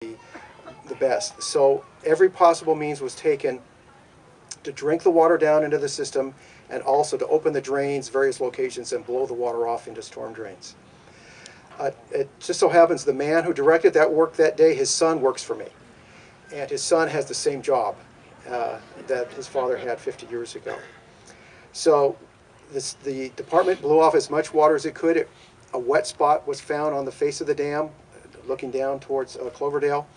the best. So every possible means was taken to drink the water down into the system and also to open the drains, various locations, and blow the water off into storm drains. It just so happens the man who directed that work that day, his son works for me. And his son has the same job that his father had 50 years ago. So the department blew off as much water as it could. A wet spot was found on the face of the dam, looking down towards Cloverdale.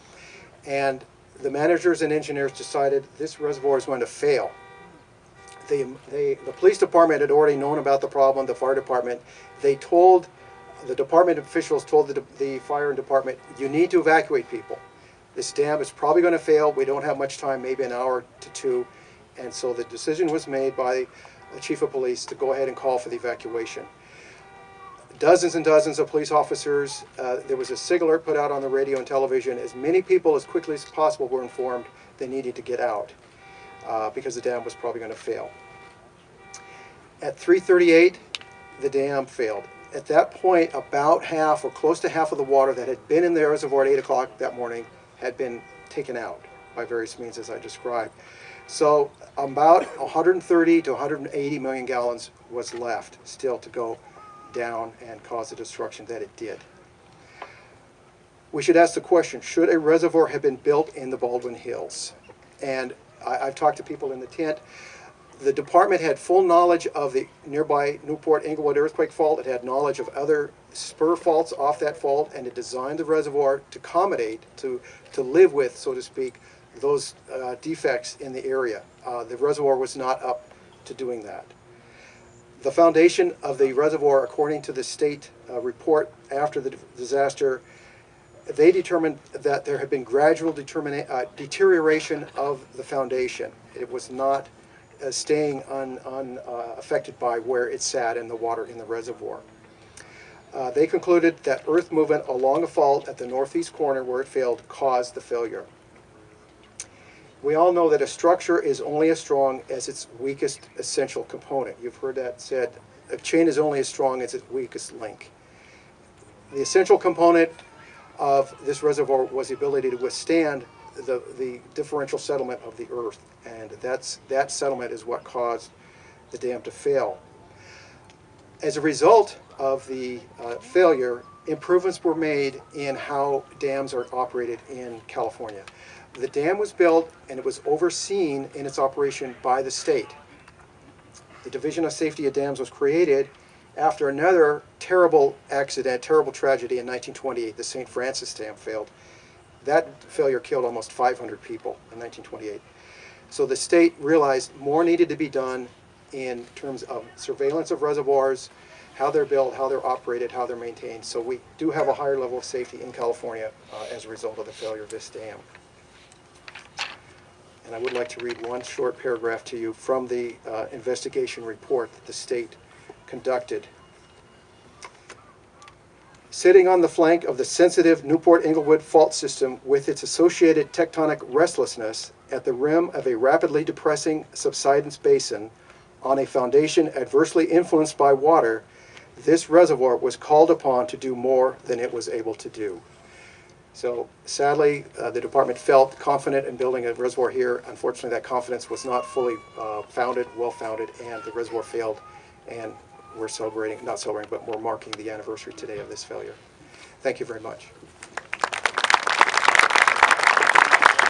And the managers and engineers decided this reservoir is going to fail. The police department had already known about the problem, the fire department. The department officials told the fire department, you need to evacuate people. This dam is probably going to fail. We don't have much time, maybe an hour to two. And so the decision was made by the chief of police to go ahead and call for the evacuation. Dozens and dozens of police officers. There was a SIG alert put out on the radio and television. As many people as quickly as possible were informed they needed to get out because the dam was probably going to fail. At 3:38, the dam failed. At that point, about half or close to half of the water that had been in the reservoir at 8 o'clock that morning had been taken out by various means as I described. So about 130 to 180 million gallons was left still to go down and cause the destruction that it did. We should ask the question, should a reservoir have been built in the Baldwin Hills? And I've talked to people in the tent. The department had full knowledge of the nearby Newport Inglewood earthquake fault. It had knowledge of other spur faults off that fault, and it designed the reservoir to accommodate, to live with, so to speak, those defects in the area. The reservoir was not up to doing that. The foundation of the reservoir, according to the state report after the disaster, they determined that there had been gradual deterioration of the foundation. It was not staying unaffected by where it sat in the water in the reservoir. They concluded that earth movement along a fault at the northeast corner where it failed caused the failure. We all know that a structure is only as strong as its weakest essential component. You've heard that said, a chain is only as strong as its weakest link. The essential component of this reservoir was the ability to withstand the differential settlement of the earth, and that settlement is what caused the dam to fail. As a result of the failure, improvements were made in how dams are operated in California. The dam was built and it was overseen in its operation by the state. The Division of Safety of Dams was created after another terrible accident, terrible tragedy in 1928. The St. Francis Dam failed. That failure killed almost 500 people in 1928. So the state realized more needed to be done in terms of surveillance of reservoirs, how they're built, how they're operated, how they're maintained. So we do have a higher level of safety in California as a result of the failure of this dam. And I would like to read one short paragraph to you from the investigation report that the state conducted. Sitting on the flank of the sensitive Newport Inglewood fault system with its associated tectonic restlessness at the rim of a rapidly depressing subsidence basin on a foundation adversely influenced by water, this reservoir was called upon to do more than it was able to do. So sadly, the department felt confident in building a reservoir here. Unfortunately, that confidence was not fully well-founded, and the reservoir failed, and we're celebrating, not celebrating, but we're marking the anniversary today of this failure. Thank you very much.